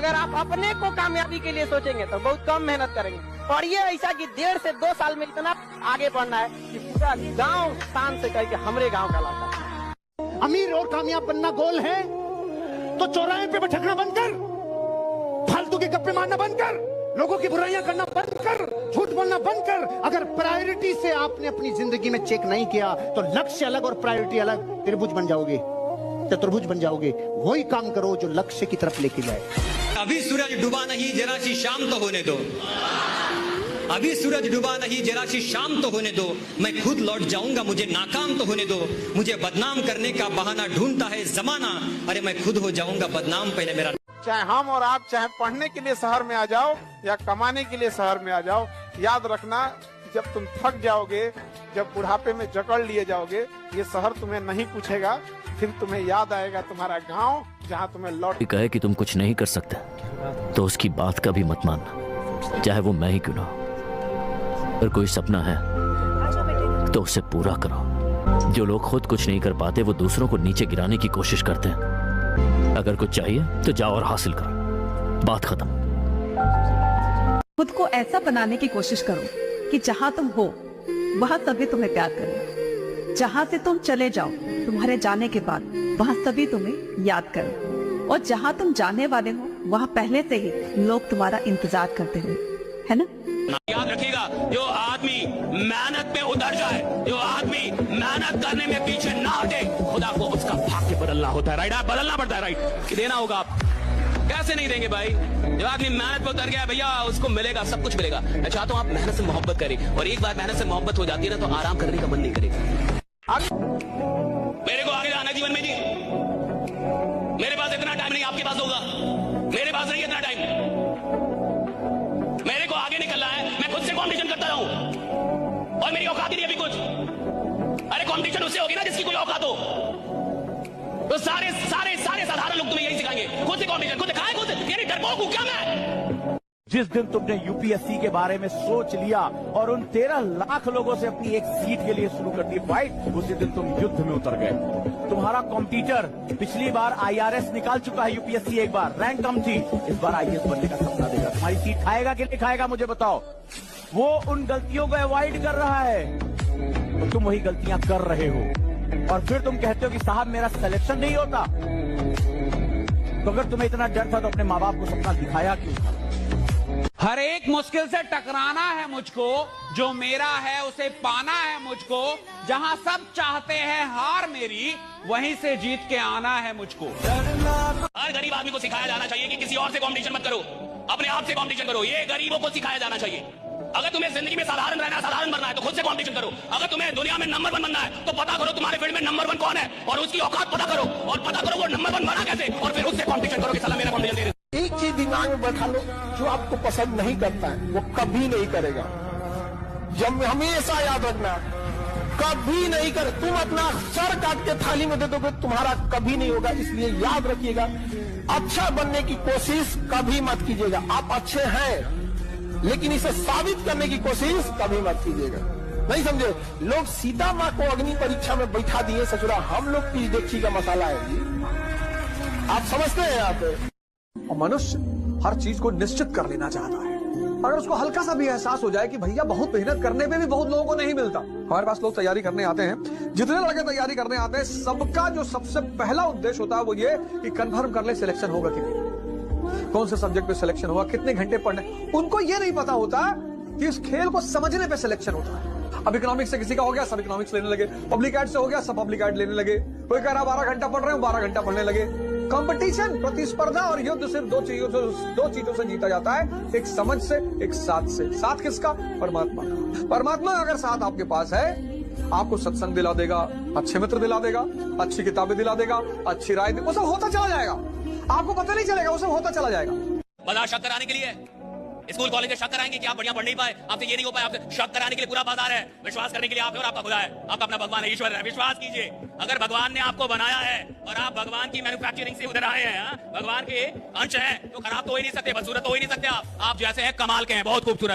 अगर आप अपने को कामयाबी के लिए सोचेंगे तो बहुत कम मेहनत करेंगे। और ये ऐसा कि 1.5 से 2 साल में इतना आगे बढ़ना है कि पूरा गांव शान से कहे कि हमरे गांव का लड़का है। अमीर और कामयाब बनना गोल है तो चौराहे पे भटकना बंद कर, फालतू के गप्पे मारना बंद कर, लोगों की बुराइयां करना बंद कर, झूठ बोलना बंद कर। अगर प्रायोरिटी से आपने अपनी जिंदगी में चेक नहीं किया तो लक्ष्य अलग और प्रायोरिटी अलग, त्रिभुज बन जाओगे, चतुर्भुज बन जाओगे। वही काम करो जो लक्ष्य की तरफ लेके जाए। अभी सूरज डूबा नहीं, जरा सी शाम तो होने दो। अभी सूरज डूबा नहीं, जरा सी शाम तो होने दो। मैं खुद लौट जाऊंगा, मुझे नाकाम तो होने दो। मुझे बदनाम करने का बहाना ढूंढता है जमाना। अरे मैं खुद हो जाऊंगा बदनाम, पहले मेरा। चाहे हम और आप चाहे पढ़ने के लिए शहर में आ जाओ या कमाने के लिए शहर में आ जाओ, याद रखना जब तुम थक जाओगे, जब बुढ़ापे में जकड़ लिए जाओगे, ये शहर तुम्हें नहीं पूछेगा। फिर तुम्हें याद आएगा तुम्हारा गांव, जहां तुम्हें लौट कहे कि तुम कुछ नहीं कर सकते तो उसकी बात का भी मत मानना, चाहे वो मैं ही क्यों ना हो। अगर कोई सपना है तो उसे पूरा करो। जो लोग खुद कुछ नहीं कर पाते वो दूसरों को नीचे गिराने की कोशिश करते हैं। अगर कुछ चाहिए तो जाओ और हासिल करो, बात खत्म। खुद को ऐसा बनाने की कोशिश करो कि जहां तुम हो वहां सभी तुम्हें प्यार करें। जहां से तुम चले जाओ, तुम्हारे जाने के बाद वहां सभी तुम्हें याद करें। और जहां तुम जाने वाले हो वहां पहले से ही लोग तुम्हारा इंतजार करते हो, है ना? याद रखिएगा, जो आदमी मेहनत में उतर जाए, जो आदमी मेहनत करने में पीछे ना हटे, खुदा को उसका भाग्य बदलना होता है। राइट, बदलना पड़ता है। राइट, कि देना होगा। आप कैसे नहीं देंगे भाई? जो आदमी मेहनत पे उतर गया भैया, उसको मिलेगा, सब कुछ मिलेगा। मैं चाहता हूँ आप मेहनत से मोहब्बत करें, और एक बार मेहनत से मोहब्बत हो जाती है ना तो आराम करने का मन नहीं करेगा। मेरे को आगे जाना जीवन में जी, मेरे पास इतना टाइम नहीं, आपके पास होगा। मेरे पास नहीं इतना टाइम, मेरे को आगे निकलना है। मैं खुद से कॉम्पिटिशन करता रहूं और मेरी औकात ही नहीं अभी कुछ। अरे कॉम्पिटिशन उससे होगी ना जिसकी कोई औकात हो। तो सारे सारे सारे साधारण लोग तुम्हें यही सिखाएंगे, खुद से कॉम्पिटिशन, खुद दिखाए, खुद यानी डरपोक हूं क्या मैं? जिस दिन तुमने यूपीएससी के बारे में सोच लिया और उन 13 लाख लोगों से अपनी एक सीट के लिए शुरू कर दी फाइट, उसी दिन तुम युद्ध में उतर गए। तुम्हारा कॉम्पिटिटर पिछली बार आईआरएस निकाल चुका है, यूपीएससी एक बार रैंक कम थी, इस बार आईएएस बनने का सपना देगा। तुम्हारी सीट खाएगा कि नहीं खाएगा मुझे बताओ। वो उन गलतियों को अवॉइड कर रहा है तो तुम वही गलतियां कर रहे हो, और फिर तुम कहते हो कि साहब मेरा सिलेक्शन नहीं होता। तो अगर तुम्हें इतना डर था तो अपने माँ बाप को सपना दिखाया क्यों? हर एक मुश्किल से टकराना है मुझको, जो मेरा है उसे पाना है मुझको। जहां सब चाहते हैं हार मेरी, वहीं से जीत के आना है मुझको। हर गरीब आदमी को सिखाया जाना चाहिए कि किसी और से कंपटीशन मत करो, अपने आप से कंपटीशन करो। ये गरीबों को सिखाया जाना चाहिए। अगर तुम्हें जिंदगी में साधारण रहना है, साधारण बनना है, तो खुद से कंपटीशन करो। अगर तुम्हें दुनिया में नंबर 1 बनना है तो पता करो तुम्हारे फील्ड में नंबर 1 कौन है, और उसकी औकात पता करो, और पता करो वो नंबर 1 बना कैसे, और फिर उससे कंपटीशन करो कि साला मेरा कंपटीशन दे। एक चीज दिमाग में बैठा लो, जो आपको पसंद नहीं करता है वो कभी नहीं करेगा। जब हमेशा याद रखना, कभी नहीं कर। तुम अपना सर काट के थाली में दे दोगे, तुम्हारा कभी नहीं होगा। इसलिए याद रखिएगा, अच्छा बनने की कोशिश कभी मत कीजिएगा। आप अच्छे हैं लेकिन इसे साबित करने की कोशिश कभी मत कीजिएगा। नहीं समझे? लोग सीता माँ को अग्नि परीक्षा में बैठा दिए ससुरा, हम लोग की देखी का मसाला है जी। आप समझते हैं? आप और मनुष्य हर चीज को निश्चित कर लेना चाहता है। अगर उसको हल्का सा भी एहसास हो जाए कि भैया बहुत मेहनत करने पे भी बहुत लोगों को नहीं मिलता। हमारे पास लोग तैयारी करने आते हैं, जितने लड़के तैयारी करने आते हैं, सबका जो सबसे पहला उद्देश्य होता है वो ये कि कन्फर्म कर ले सिलेक्शन होगा कि नहीं, कौन से सब्जेक्ट पे सिलेक्शन होगा, कितने घंटे पढ़ने। उनको ये नहीं पता होता कि इस खेल को समझने पे सिलेक्शन होता है। अब इकोनॉमिक्स से किसी का हो गया, सब इकोनॉमिक्स लेने लगे। पब्लिक एड से हो गया, सब पब्लिक एड लेने लगे। कोई कह रहा 12 घंटा पढ़ रहे हो, 12 घंटा पढ़ने लगे। कंपटीशन, प्रतिस्पर्धा और युद्ध सिर्फ दो चीजों से जीता जाता है, एक समझ से, एक साथ से। साथ किसका? परमात्मा का। परमात्मा अगर साथ आपके पास है, आपको सत्संग दिला देगा, अच्छे मित्र दिला देगा, अच्छी किताबें दिला देगा, अच्छी राय, वो सब होता चला जाएगा। आपको पता नहीं चलेगा, वो सब होता चला जाएगा। बाजार शक कराने के लिए, स्कूल कॉलेज शक कराएंगे कि आप बढ़िया पढ़ नहीं पाए, आपसे ये नहीं हो पाए, आपसे शक कराने के लिए पूरा बाजार है। विश्वास करने के लिए आप है और आपका खुदा है, आपका अपना भगवान है, ईश्वर है। विश्वास कीजिए, अगर भगवान ने आपको बनाया है और आप भगवान की मैन्युफैक्चरिंग से उधर आए हैं, भगवान के अंश हैं, तो खराब तो हो ही नहीं सकते, बदसूरत तो हो ही नहीं सकते। आप जैसे हैं कमाल के हैं, बहुत खूबसूरत।